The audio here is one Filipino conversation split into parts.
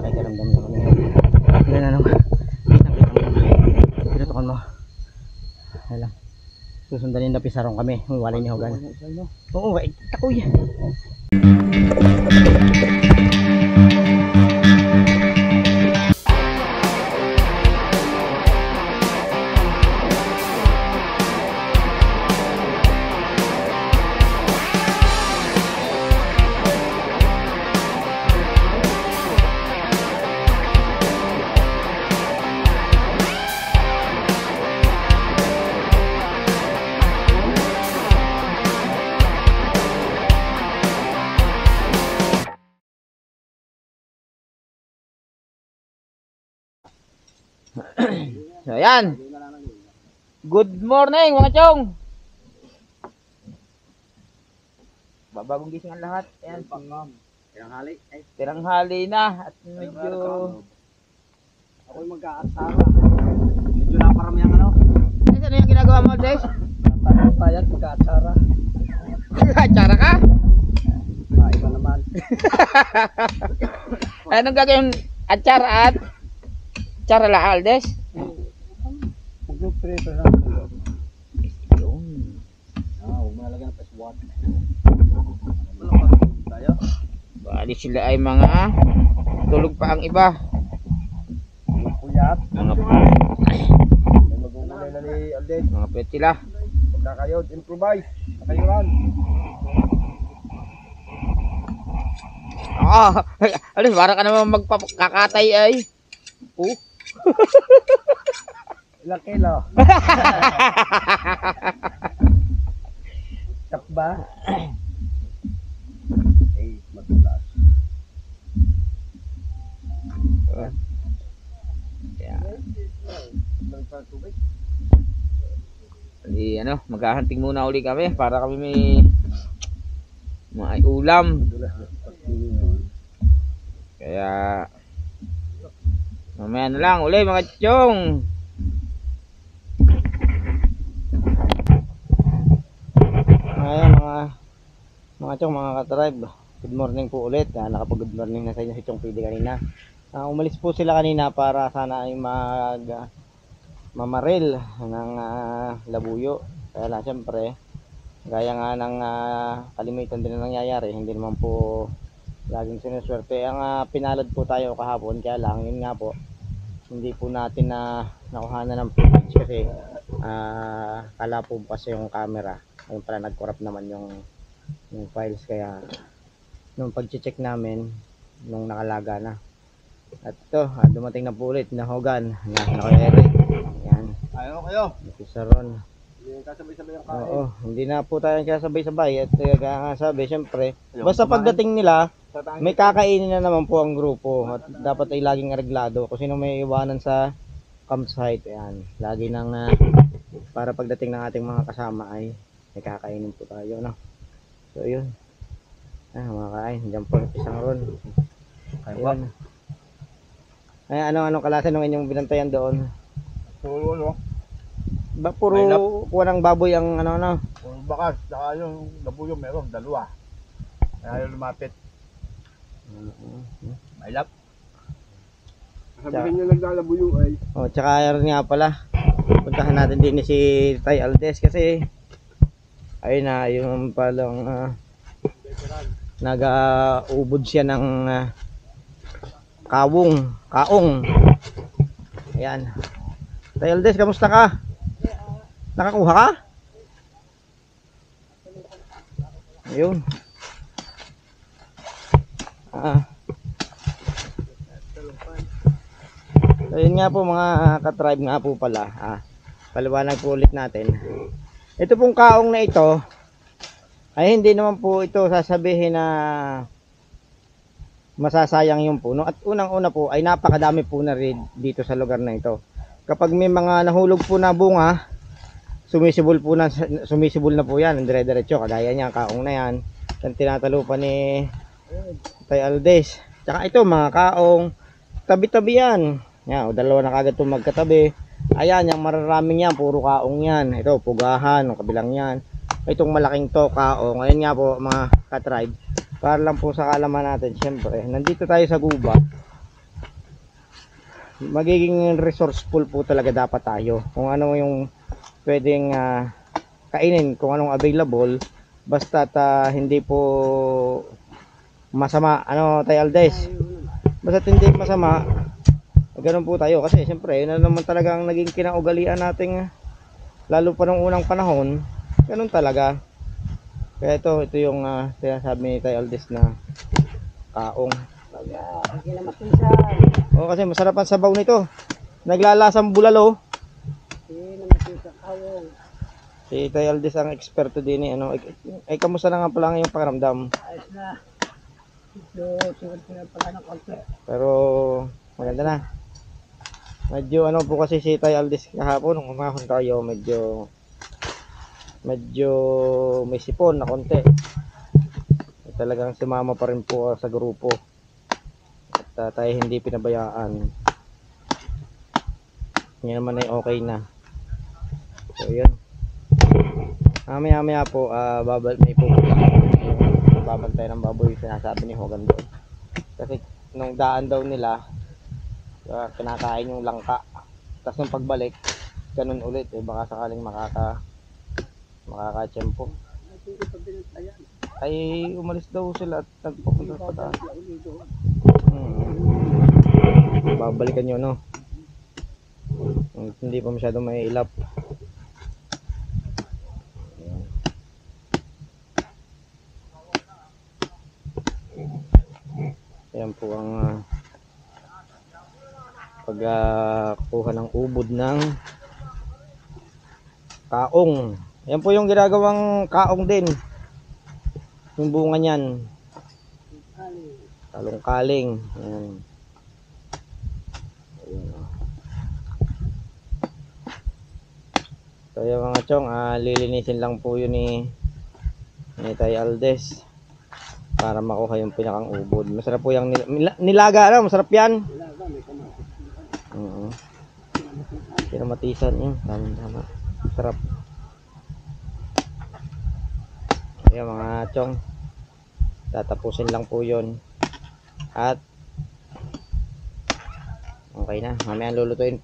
nakikiramdam na kami. Hindi na naman. Kitang-kita mo naman. Pinutukan mo. Hala. Susundanin na pisarong kami. Walay ni Hogan. Oo, takoy. So ayan. Good morning mga chong. Babagong gising ang lahat. Ayan si tiranghali na at medyo ako'y mag-aasara. Medyo naparami ang ano. Ay, ano yung ginagawa mo, Des? Tayo mag-aasara. Atsara ka? Iba naman. Anong gagawin? Atsara at Atsara lahal, Des? Mag-preso na. Yun. Huwag mo nalagyan ng PS1. Tayo? Bali sila ay mga tulog pa ang iba. Mga puyat. Mga May mag-uulay na ni Alden. mga petila. Pagkakayod, improvise. Nakayuran. Alis, para ka naman magpakakatay ay. Ilang kilo? Tap ba? Ay, matulas. Yeah. Di ano, maghahunting muna uli kami para kami may ulam. Kaya mamaya na lang uli mga chong. Ayan mga chong, mga ka-tribe. Good morning po ulit. Nakapag good morning na sa inyo si Chong PD kanina. Umalis po sila kanina para sana ay mamaril ng labuyo. Kaya lang syempre gaya nga ng kalimitan din na nangyayari, hindi naman po laging sinuswerte. Ang pinalad po tayo kahapon, kaya lang yun nga po, hindi po natin nakuhanan ng footage kasi kala po kasi yung camera, ayun pala nag-corrupt naman yung files, kaya nung pag-check namin nung nakalaga na. At ito, dumating na po ulit na Hogan na Eric. Yan. Ayaw kayo. Saron. Hindi kasabay-sabay ang kain. Oo, hindi na po tayo kasabay-sabay. At kaya nga sabi, syempre, basta pagdating nila, may kakainin na naman po ang grupo. At dapat ay laging areglado. Kung sino may iwanan sa campsite, ayan. Lagi nang para pagdating ng ating mga kasama ay may kakainin po tayo, no? So, yun. Mga kain. Diyan po, pisang ron. Ayun. Ay, anong kalasa nung inyong binantayan doon? Puro ano? Ba, puro kuha ng baboy ang ano? Puro bakas. Saka yung labuyo meron, dalawa. Kaya yung lumapit. Mailap. Sabihin nyo naglalabuyo ay. Tsaka ayun nga pala. Puntahan natin din si Tay Aldes kasi ayun na, yung palang nag-ubod siya ng kaong. Ayan. Tay Aldes, kamusta ka? Nakakuha ka? Ayun. Ayun nga po mga ka-tribe nga po pala. Paliwanag po ulit natin. Ito pong kaong na ito ay hindi naman po ito sasabihin na masasayang yung puno. At unang-una po ay napakadami po na rin dito sa lugar na ito. Kapag may mga nahulog po na bunga, sumisibol na po yan, dire-diretso, kagaya niya, kaong na yan. Ang tinatalo pa ni Tay Aldes. Tsaka ito mga kaong, tabi-tabi yan. Yan, dalawa na kagad itong magkatabi. Ayan, yung mararaming yan, puro kaong yan. Ito, pugahan, yung kabilang yan. Itong malaking to, kaong. Ngayon nga po mga ka-tribe, para lang po sa kaalaman natin, syempre, nandito tayo sa gubat. magiging resourceful po talaga dapat tayo. Kung ano yung pwedeng kainin, kung anong available, basta hindi po masama, ano tayo Aldes? Basta hindi masama, ganun po tayo. Kasi siyempre, yun na naman talagang naging kinaugalian nating, lalo pa nung unang panahon, ganun talaga. Kaya ito yung sinasabi ni Tay Aldes na kaong. Oo, kasi masarap ang sabaw nito. Naglalasang bulalo. Si Tay Aldes ang eksperto din eh. Ano, ay kamusta na nga pala yung pakiramdam? Ayos na. Pero maganda na. Medyo ano po kasi si Tay Aldes kahapon nung umahon tayo, medyo may sipon na konti. Talagang sumama pa rin po sa grupo. At tayo hindi pinabayaan. Yan naman ay okay na. So yun. Maya po may babantay ng baboy sinasabi ni Hogan doon. Kasi nung daan daw nila kinakain yung langka. Tapos nung pagbalik ganun ulit baka sakaling makakatsempo. Ay umalis daw sila at nagpapunta pa tayo. Babalikan nyo no. Hindi pa masyadong may ilap. Ayan po ang pagkuha ng ubod ng kaong. Ayan po yung ginagawang kaong din. Yung bunga niyan. Kalong-kaling. Ayan. So yung mga chong, lilinisin lang po yun ni Tay Aldes para makuha yung pinakang ubod. Masarap po yung nilaga, ano? Masarap yan. Pinamatisan yun. Tama. Masarap. Ayan mga chong, tatapusin lang po yun. At okay na, mamaya lulutuin.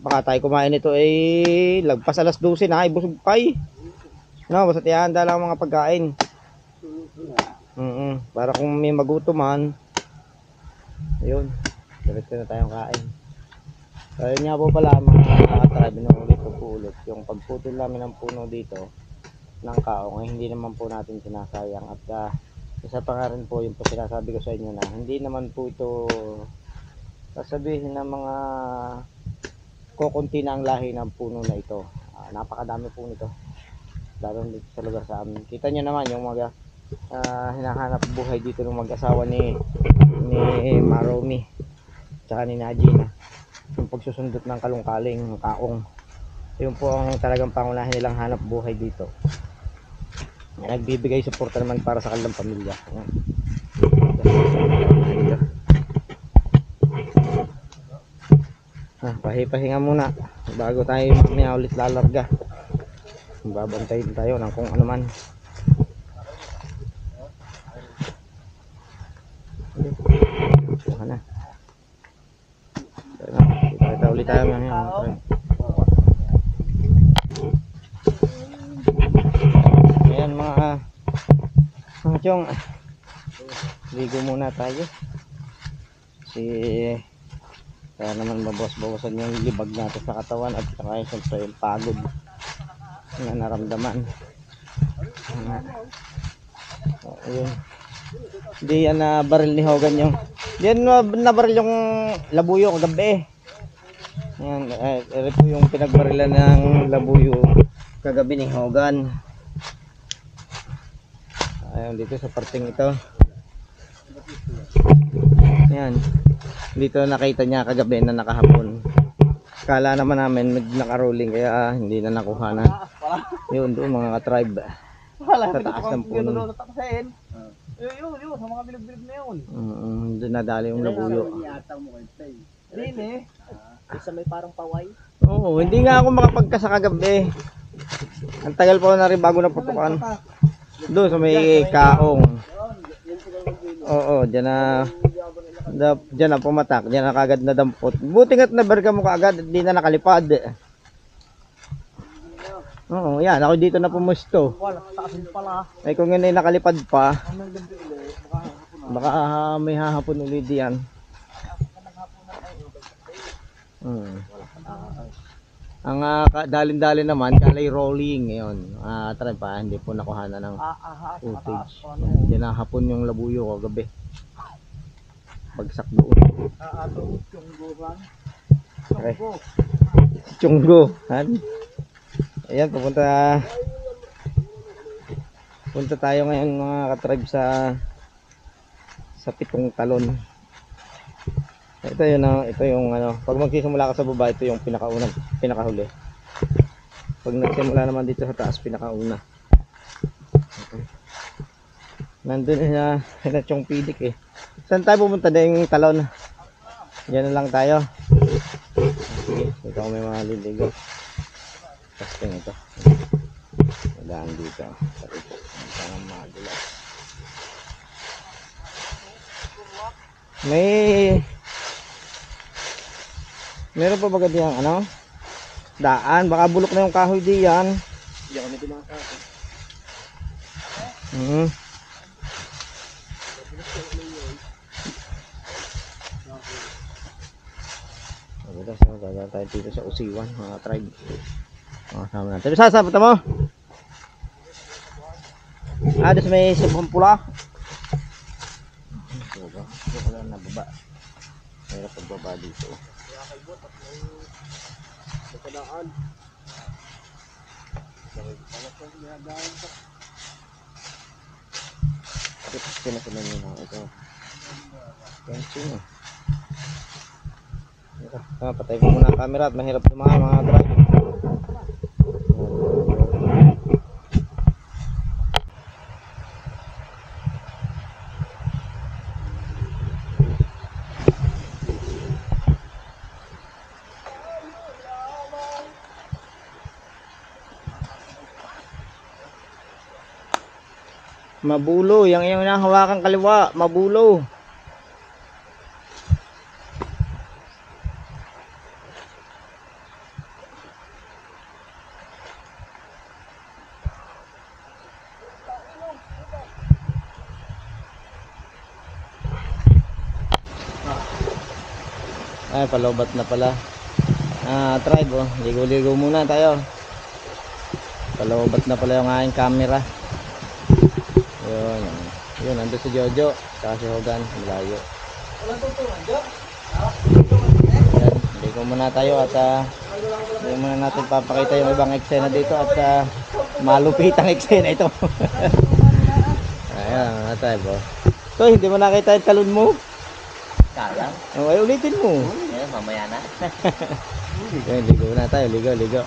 Baka tayo kumain ito lagpas alas 12 na, busog pa no, basta ihanda lang mga pagkain. Para kung may magutuman, ayun, diretso na tayong kain. So yun nga po pala mga katrabi, na ulit yung pagputol namin ng puno dito ng kaong ay hindi naman po natin sinasayang. At isa pa nga rin po yung sinasabi ko sa inyo na hindi naman po ito sasabihin ng mga kukunti na ang lahi ng puno na ito. Napakadami po nito, lalo dito sa lugar sa amin. Kita nyo naman yung mga hinahanap buhay dito ng mag-asawa ni Maromi tsaka ni Najina, yung pagsusundot ng kalungkaling, ng kaong. Yun po ang talagang pangunahin nilang hanap buhay dito. Nagbibigay suporta naman para sa kanilang pamilya. Pahinga muna bago tayo mamaya ulit lalarga. Babantayin tayo ng kung ano man. Kita ulit tayo mamaya. Ayan mga chong, ligo muna tayo. Kaya naman bawas-bawasan yung libag natin sa katawan at saka siyempre yung pagod na naramdaman. Ayun. Hindi yan na baril ni Hogan yung. Hindi yan na baril yung labuyo kagabi. Yan, ito po yung pinagbarilan ng labuyo kagabi ni Hogan. Ayun, dito sa parting ito. Yan. Dito nakita niya kagabi na nakahapon. Kala naman namin naka-rolling kaya hindi na nakuha na. Yun doon mga ka-tribe. Sa taas ng puno. Yun, sa mga bilog-bilog na yun. Doon nadali yung labuyo. Isa may parang paway. Oo, hindi nga ako makapagkasa kagabi. Ang tagal pa na rin bago naputukan. Doon sa may kaong. Oo, dyan na Diyan na pumatak, diyan na kagad na dampot. Buti nga't nabarga mo kaagad, hindi na nakalipad. Oo, yan, ako dito na pumusto. Wala, taasin pala. Ay kung hindi nakalipad pa, baka may hahapon ulit diyan. Ang dalin-dalin naman, kalay rolling ngayon. Try pa, hindi po nakuha na ng footage. Dinahapon yung labuyo ko gabi. Bagsak doon. Yung guran. Okay. Chunggo. Ayan, punta tayo ngayon mga katribe sa Pitong Talon. Ito yung ano, pag magsisimula ka sa baba, ito yung pinakahuli. Pag nagsimula naman dito sa taas, pinakauna. Okay. Nandun na yung pidik eh. Saan tayo pumunta na yung talon? Diyan na lang tayo. Sige, ito ko may mga liligo. Testing ito. Madaan dito. Parang magulat. Meron pa ba diyang ano? Daan, baka bulok na yung kahoy diyan. Hindi ako na dumakakit. So, gagawin tayo dito sa Usiwan, mga tribe. Sama natin. Sasabot mo? Doon may sibong pula. Dito lang nababa. Mayroon pagbaba dito. Ito sinasalan nyo na ito. Tension eh. Patay ko muna ang camera at mahirap tumahan mga drive. Mabulo, yung iyong nahawakan kaliwa, mabulo. Ay, palobat na pala. Tribe, oh. Ligo-ligo muna tayo. Palobat na pala yung aking camera. Yun, nandun si Jojo. Saka si Hogan, malayo. Yan, ligo muna tayo at hindi muna natin papakita yung ibang eksena dito at malupit ang eksena ito. Ayan, mga tribe, oh. So, hindi mo nakita yung talon mo? Kaya? Ay, ulitin mo. Yan, mamaya na. Yan, ligo na tayo, ligo.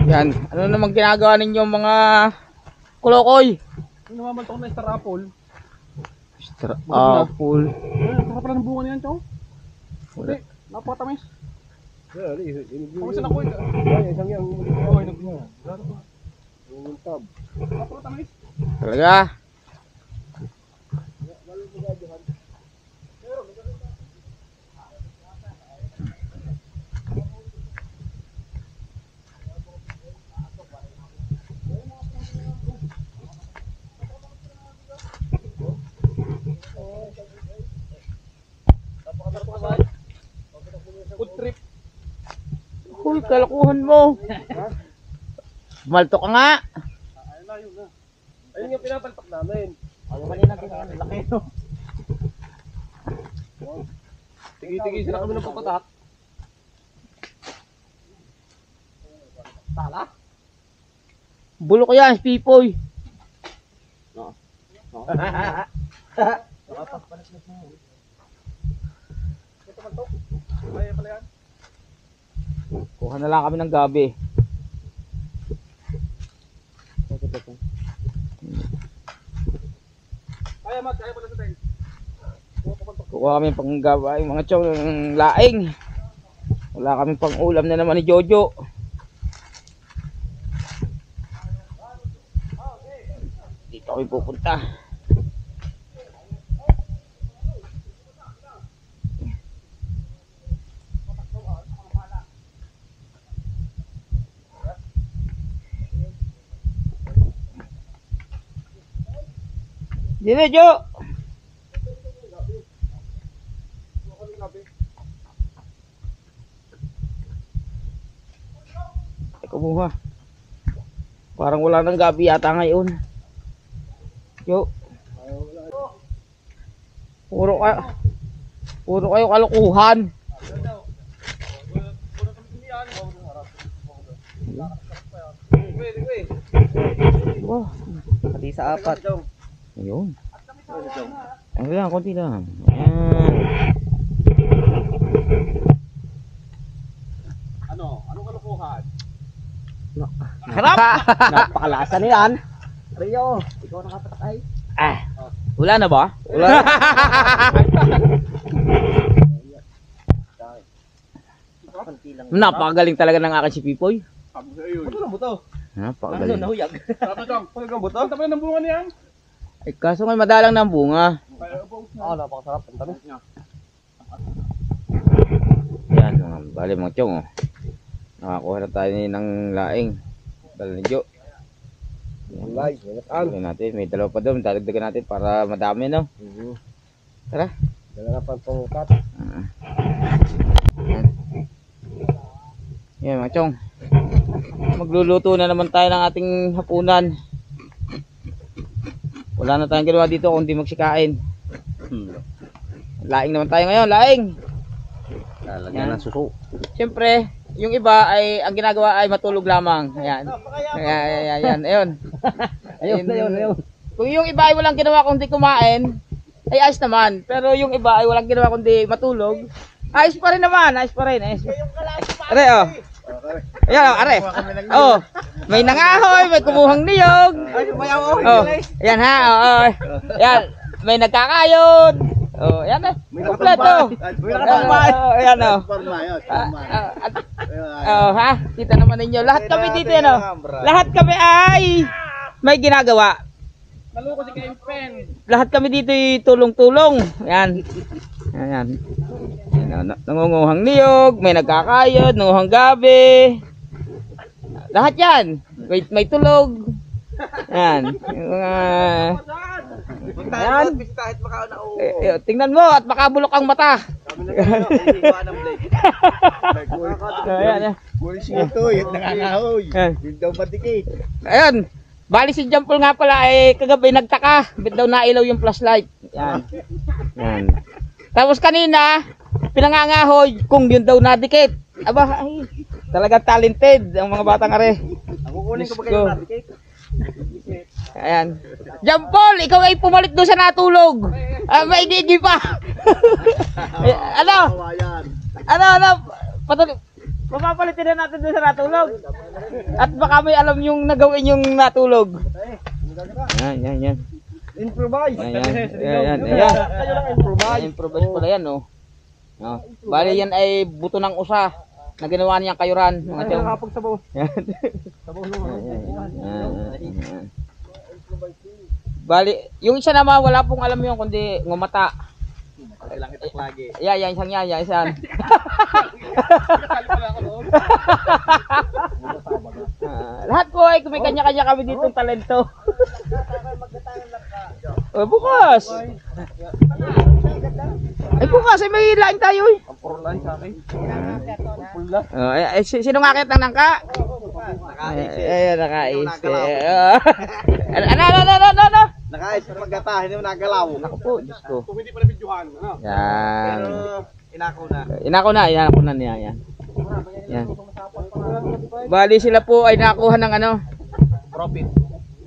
Yan, ano naman ginagawa ninyo mga kulokoy? Namamaltok na star apple. Star apple. Saka pala ng bunga niyan, chow. Wala. Napakatamis. Kamusta na ko? Ay, isang yang. Okay, nagbuha. Untab. Napakatamis. Talaga? Food trip. Uy, kalakuhan mo. Malto ka nga. Ayun yung pinapalpak namin. Ayaw mali natin ang laki, no? Tigi-tigi sila kami ng papatak. Tala? Bulo ko yan, Pipoy. Kaya pala yan. Kuha na lang kami ng gabi. Kaya mat, kaya pala sa tayo. Kuha kami pang gabi, mga chong laing. Wala kami pang ulam na naman ni Jojo. kami pupunta. Dito, Jo! Teka mo. Parang wala nang gabi yata ngayon. Jo. Puro kayo kalokohan. Wah, Pati sa apat. ayun. Ano lang, konti lang. Ayan. Anong kalokohan? Harap! Napakalasa niyan. Rio, ikaw nakapatakay. Ah, wala na ba? Wala na. Napakagaling talaga ng akin si Pipoy. Sabi sa iyo. Buto na buto. Napakagaling. Nahuyag. Sabi kang, Talagang buto? ang tabi ng bunga niyan. Eh, kaso may madalang ng bunga. Kaya po. Napakasarap. Ang tamis niya. Yan, bali mga tiyong. Oh. Nakakuha na tayo ng laing. Dala ni Jo. Guys, Dala natin. May dalawa pa doon. Dadagdagan natin para madami, no? Tara. Dala na pang pangkat. Yan. Yan mga tiyong. Magluluto na naman tayo ng ating hapunan. Wala na tayong ginawa dito kundi magsikain. Laing naman tayo ngayon, laing. Lalagyan ng suso. Siyempre, yung iba ay ang ginagawa ay matulog lamang. Ayan. Ayan. Ayun. Ayun. Kung yung iba ay walang ginawa kundi kumain, ay ayos naman. Pero yung iba ay walang ginawa kundi matulog, ayos pa rin naman. Ayos pa rin. Are, oh. Ayan, oh, are. Oh, may nangahoy, may kumuhang niyog. Oh, ayan ha. Oh. Ayan, may nagkakayod. Oh, ayan eh. Kompleto. Ayan oh. Oh, ha? Kita naman ninyo. Lahat kami dito, ano? Lahat kami ay may ginagawa. Naluko si Kempen. Lahat kami dito ay tulong-tulong. Ayan. Ayan. Nangunguhang niyog, may nagkakayod, nangunguhang gabi. Lahat yan. May tulog. Ayan. Yung mga... Ayan. Tingnan mo at makabulok ang mata. Ayan. Muli siya ito, yung nangangahoy. Yung daw matikit. Ayan. Bali si Jampol nga pala ay kagabi nagtaka. Bit daw nailaw yung flashlight. Yan. Yan. Tapos kanina, pinangangahoy kung yun daw nadikit. Aba, ay, talaga talented ang mga batang are. Ang kukunin ko ba Diyos kayo ko. natin? Ayan. Jampol, ikaw ay pumalit doon sa natulog. Maigigi pa. Ano? Ano? Papapalitin na natin doon sa natulog. At baka may alam yung nagawin yung natulog. Yan. Improvise. Yan. Kayo lang improvise. Improvise pala yan, oh. No. Bali yan ay buto ng usa na ginawa niyang kayuran. Mga tiyong. Nakapagsabaw. Yan. Sabaw naman. Yan. Bali, yung isa naman wala pong alam yun kundi ngumata. Kailang itak lagi. Yan, isang. Lahat po ay may kanya-kanya kami dito talento. Bukas. Ay bukas ay may lain tayo eh. Purlan sa akin. Sino nga akit ng nangka? Ayan, nakais. Ano? Nakais sa paggata, hindi mo nagalaw. Ako po, Diyos ko. Kung hindi pa nabidyohan, ano? Yan. Inako na. Inako na niya. Yan. Bali sila po ay nakakuha ng ano? Profit.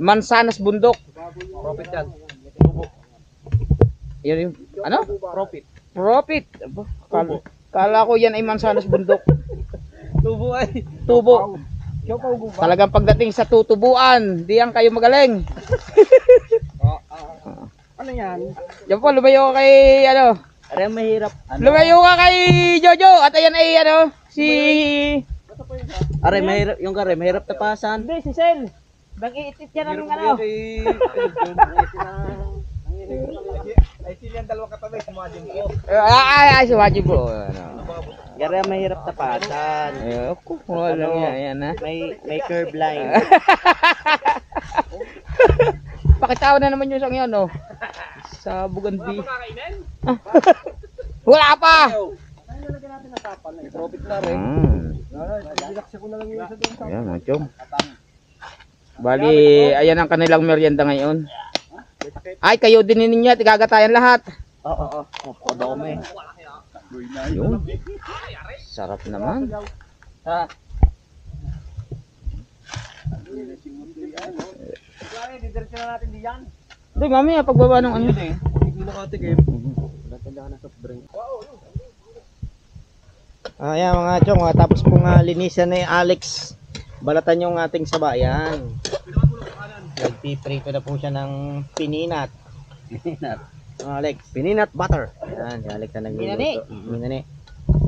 Mansanas bundok. Profit yan. Yan yung, ano? Profit. Profit. Kala ko yan ay mansanas bundok. Tubo ay. Tubo. Talagang pagdating sa tutubuan, diyan kayo magaling. Ano yan? Diyan po, lumayo ka kay, ano? Are mahirap. Lumayo ka kay Jojo. At ayan ay, ano? Si... Are mahirap, yung kare mahirap tapasan. Hindi, si Sel. Nag-iitit yan ng ano. Ay, sila yung dalawang katabi, sumadin ko. Ay, si Wajib po. Ano? Gara mahirap tapasan. Ay, ako, wala nga yan ha. May curve line. Pakitawa na naman yung isang yan, oh. Sa Bugandi. Wala pa! Profit na rin. Relax ko na lang yung isa doon. Ayan, mga chong. Bali, ayan ang kanilang merienda ngayon. Ay, kayo din ninyo, tigagatayan lahat. Oo. Dome. Yun. Sarap naman. Ha. Didiretso na natin diyan. Hindi, mami, pagbaba ng ano. Hindi nakatikim. Natanda ka na soft drink. Ayan mga chong, tapos pong linisan ni Alex. Balatan yung ating saba. Ayan. Nagpiprito na po siya ng pininat. Alex. Pininat butter. Ayan, si Alex na nagluluto. Minani.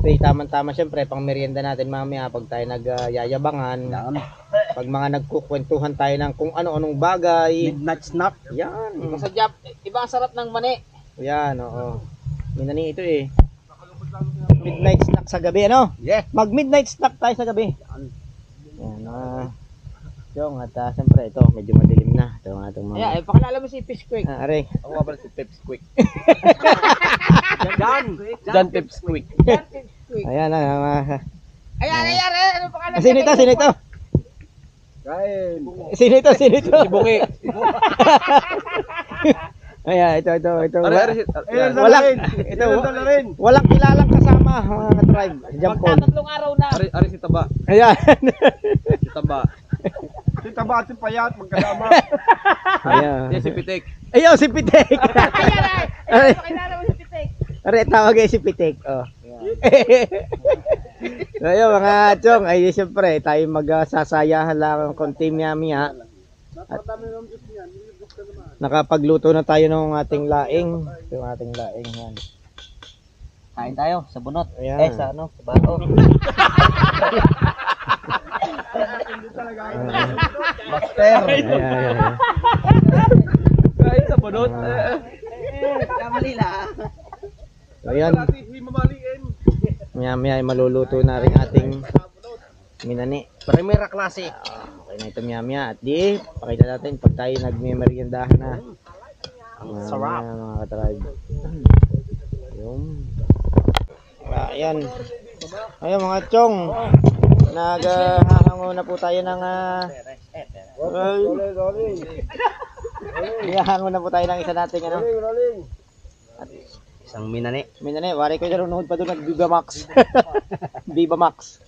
Okay, tama-tama syempre, pang merienda natin mamaya pag tayo nagyayabangan. Pag mga nagkukwentuhan tayo ng kung ano-anong bagay. Midnight snack. Yan. Masadyap. Iba ang sarap ng mani. Yan, oo. Minani ito eh. Midnight snack sa gabi, ano? Yeah. Mag midnight snack tayo sa gabi. Yan, yung at siyempre ito, medyo madilim na. Ito ang ating mga... Ayan, pakilala mo si Fish Quick. Aray. Ako nga pala si Peps Quick. John Peps Quick. Ayan, Ayan. Ano pakilala? Sino ito? Sino ito? Kain. Sino ito? Sino ito? Si Bungi. Ayan, ito. Walang kilalang kasama mga ka-tribe. Jampol. Magtatatlong araw na. Ari si Taba. Ayan. Si Taba. Si Taba at si Payat magkasama. Ayan. Si Pitik. Ayaw, si Pitek. Ayan. Pakilala mo si Pitek. Aray, tawag si Pitek. Oh. So, ayun mga chong, ay siyempre tayo magsasayahan lang ng konti miya. At nakapagluto na tayo ng ating laing. Yung ating laing yan. Kain tayo sa bunot. Ayan. Sa ano? Sa bato. Master. Ayan. Kain sa bunot. Kamali lang. So, ayan. Maya ay maluluto na rin ating minani. Primera klase. Okay na ito maya. At di, pakita natin pag tayo nagmimeriendahan na. Ang sarap. mga katribe. Yung. Ayan. Ayan mga chong. Naghahango na po tayo ng naghahango na po tayo ng isa nating ano. Isang minani. Minani, wari ko dyan pa doon nag-Viva Max. Viva Max.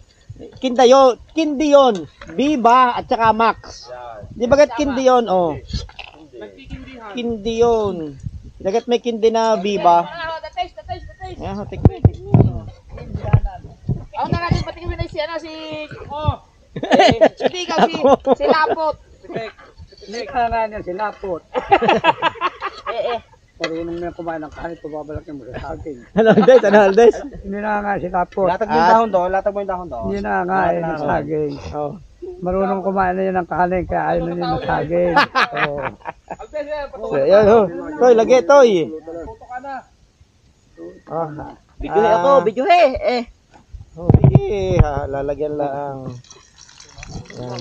Kindi yun. Viva at saka Max. Di bagat kindi yun, oh. Kindi yun. Dagat may kindi na Viva. Taste. Ayan, hotik. Ako na natin patikimin na si ano, si... Hindi ikaw, si Lapot. Hindi ka nga niya sinapot. Marunong na kumain ng kanin, pababalak niya mula sa akin. Ano, Aldes? Hindi na nga sinapot. Latag mo yung dahon do, latag mo yung dahon do. Hindi na nga sa saging. Oh. Marunong kumain na yun ng kanin, kaya ayaw na niya ng saging. So, ayan, oh. Toy, lagi, Toy. Oh. Videohe ako, videohe. Oh, sige, lalagyan lang. Yan.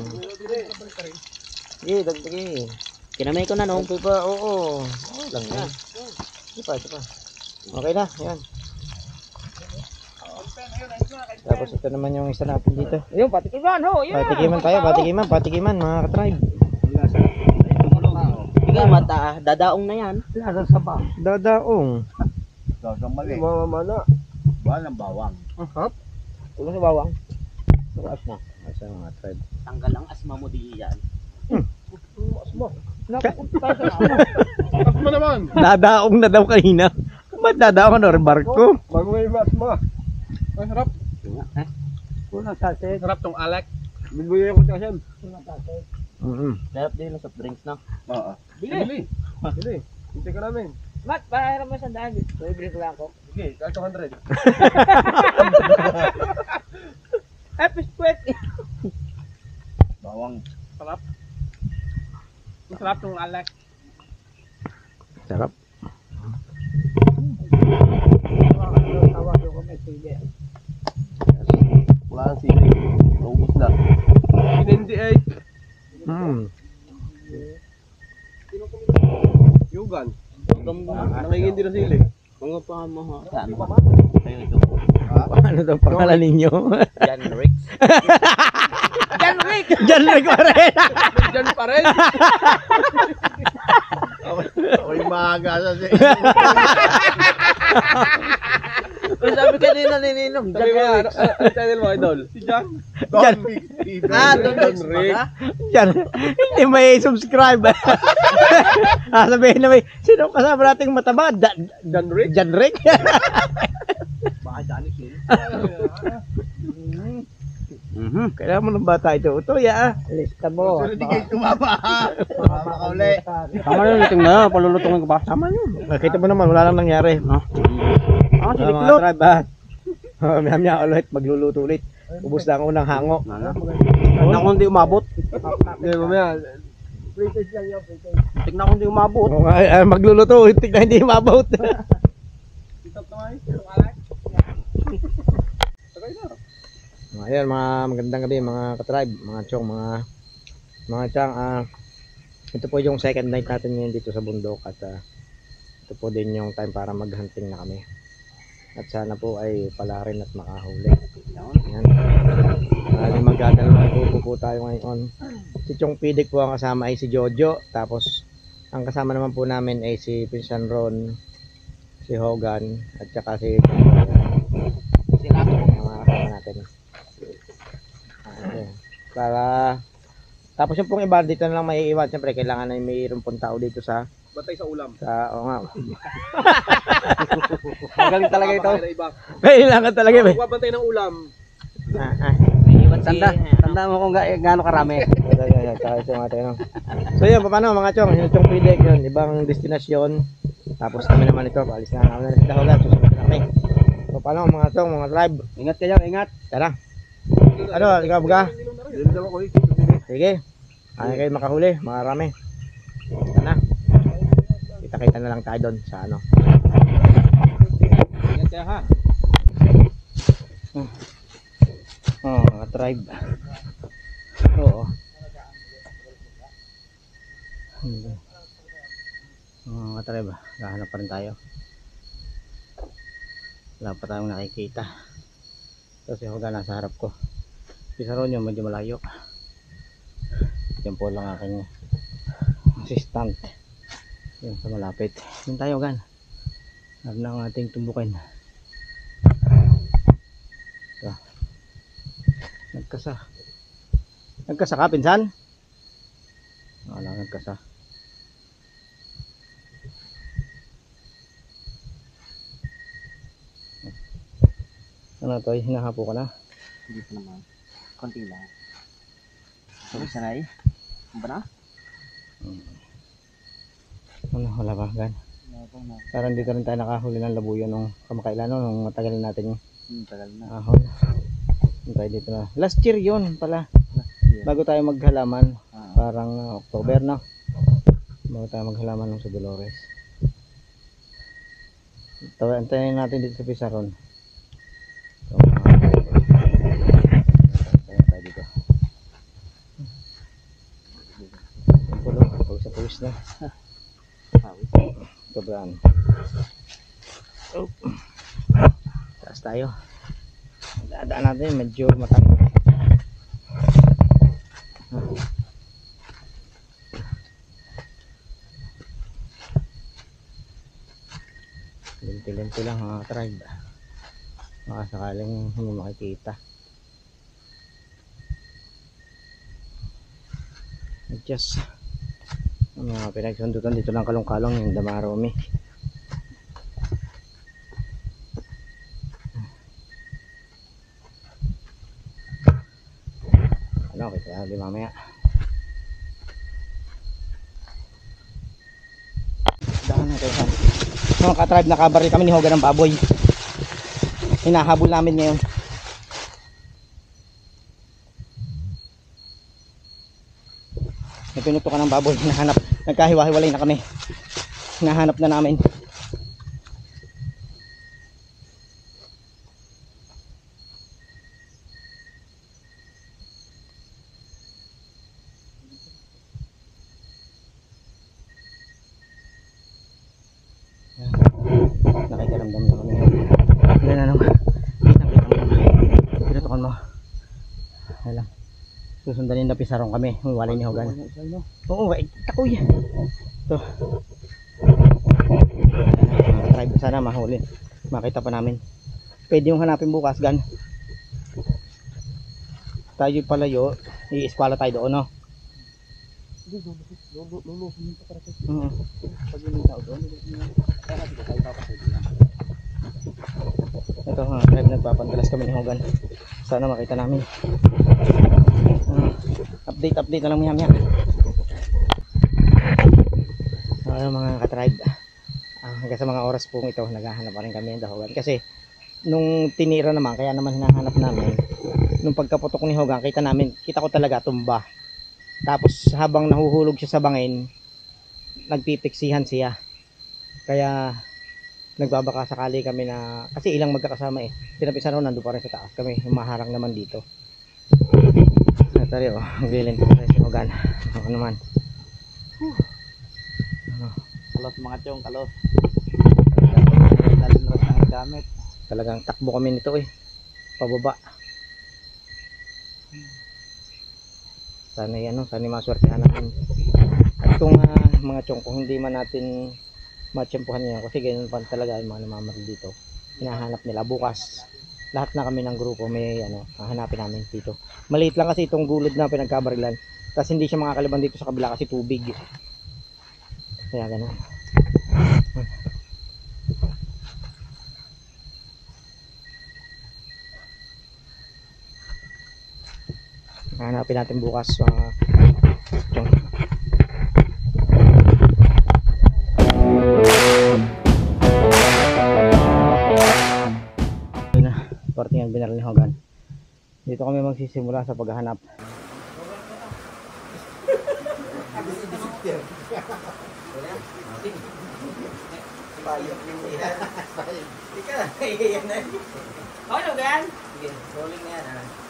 Sige, dagdagi. Kinamay ko na no. Ito pa, oo. Oo lang yan. Ito pa. Okay na, yan. Tapos ito naman yung isa natin dito. Ayun, patikiman ho. Patikiman mga katribe. Sige, mata, dadaong na yan. Lasa sa ba? Dadaong. Sasang mali. Mamamana. Bahan ng bawang. Hap? Tulong sa bawang. Tukas na. Asa mga tribe. Tanggal ang asma mo di yan. Asma. Asma naman. Dadaong na daw kanina. Ba't dadaong na rin barko? Bago may asma. Ay, harap. Unang saset. Harap tong alak. Bibigyan ko ito kasi. Unang saset. Sarap din ng soft drinks na. Oo. Bili. Hintay ka namin. Mat, bayaran mo 100. So, i-bring ko lang ako. Sige, kahit 200. Fish quick. Bawang. Sarap. Masarap tong alak. Sarap. Wala nang sili. Naubos na. Hindi ay. Yugan. Nakikindi na sili. Mga pa mo ha. Saan ba? Kayo ito. Ano daw pangalan ninyo? Jan Rick. Jan Rick! Jan Rick pa rin. Jan pa rin. Ako'y maaga sa siya. Sabi kanina nininom. Sabi mo, ano channel mo, idol? Si Jan. Jan. Don Rick pala. Jan. Hindi may subscribe. Sabihin na may, sino kasama nating mataba? Jan Rick? Jan Rick. Baka Janis yun. Kailangan mo ng bata ito. Ito, ya. Lista mo. Hindi kayo tumama ha. Tumama ka uli. Tama na luting na, palulutungin ko ba? Tama yun. Nakita mo naman, wala lang nangyari. No? Sige, Mga kulot. tribe, ha? Maya ulit, magluluto ulit. Ubus na ang unang hango. Tignan ko hindi umabot. Hindi, mamaya. Tignan ko hindi umabot. Magluluto, tignan hindi mabot. Ayan, mga magandang gabi mga katribe, mga chong, mga chang. Ito po yung second night natin ngayon dito sa bundok at ito po din yung time para maghunting na kami. At sana po ay palarin at makahuli. Ayan. Magdadalawang grupo po tayo ngayon. Si Chong Pidik po ang kasama ay si Jojo. Tapos ang kasama naman po namin ay si Pinsan Ron, si Hogan at saka si Lato. Mga kasama natin. Ayan. Para tapos yung pong iba dito na lang may iwan. Siyempre kailangan na mayroon pong tao dito sa Bantay sa ulam. oo nga. Magaling talaga ito. Kailangan talaga eh. Bantay ng ulam. Tanda mo kung gaano karami. So yun, paano mga chong, yung Chong Pidik yun, ibang destinasyon. Tapos kami naman ito, paalis na namin na sa Dahogan, susunod na kami. So paano mga chong, mga tribe, Ingat kayo, ingat. tara. Ano, ikaw ba? Sige, ano kayo makahuli, marami. Tara na. Kita-kita na lang tayo doon sa ano. Ingat kayo ha. Mga tribe. Oo. Mga tribe, hahanap pa rin tayo. Wala pa tayong nakikita. Kasi ako nasa harap ko. Isa ron yung medyo malayo. Yan po lang aking assistant. Yan sa malapit. Yan tayo gan. Harap na ang ating tumbukin. Ito. Nagkasa ka, pinsan? Wala, nagkasa. Ano to, hinahapo ka na? Hindi pa naman. Konti lang. Sorry, sanay. Ano ba na? Ano, wala ba? Gan? Parang dito rin tayo nakahuli ng labuyo nung kamakailan nung matagal natin yung Tagal na. ahon. Tayo dito na. Last year yun pala. Bago tayo maghalaman. Parang October na. Bago tayo maghalaman ng sa Dolores. Antayin natin dito sa Pisaron. So, tayo dito. Pawis na. Sobrang. Oh. Taas tayo. Dadaan natin medyo matalim. Linti-linti lang mga tribe. Baka sakaling hindi makikita. Adjust. Ang mga pinagsundutan dito lang kalong-kalong yung Damarome. Ano, kita di mamaya. Daan na tayo. Mga ka-tribe, nakabaril kami ni Hogan ng baboy. Hinahabol namin ngayon. May pinutukan ng baboy. Hinahanap. Nagkahiwa-hiwalay na kami. Hinahanap na namin. Nakikiramdam na kami. Yan ano. Kitang-kita mo naman. Pinutukan mo. Alam. Susundanin na pisarong kami. Humiwalay ni Hogan. Oo, takoy. Ito. Tribe sana mahuli. Makita pa namin. Pwede yung hanapin bukas, Gan. Tayo palayo. I-eskwala tayo doon, no? Ito ha, tribe nagpapandalas kami ni Hogan. Sana makita namin. Update na lang maya. Mga ka-tribe. Hanggang sa mga oras po ito, naghahanap pa rin kami ng Hogan. Kasi nung tinira naman, kaya naman hinahanap namin. Nung pagkaputok ni Hogan, kita ko talaga tumba. Tapos habang nahuhulog siya sa bangin, nagpipiksihan siya. Kaya nagbabaka sakali kami na, kasi ilang magkakasama eh. Pinapisan ron, nandun pa rin sa taas kami. Humaharang naman dito. Tari ang bilin ko si Hogan. Ako naman. Kalos mga chong, kalos. Talagang takbo kami nito eh. Pababa. Sana yan, sana maswertehan natin. At kung mga chong, kung hindi man natin matsyempohan niya, kasi ganyan pa talaga yung mga namamaril dito. Hinahanap nila bukas. Lahat na kami ng grupo may hahanapin namin dito. Maliit lang kasi itong gulod na pinagkabarilan. Kasi hindi siya makakalaban dito sa kabila kasi tubig. Kaya gano'n. Hanapin natin bukas parting ang binaril ni Hogan. Dito kami magsisimula sa paghahanap. Hogan? Rolling na yan.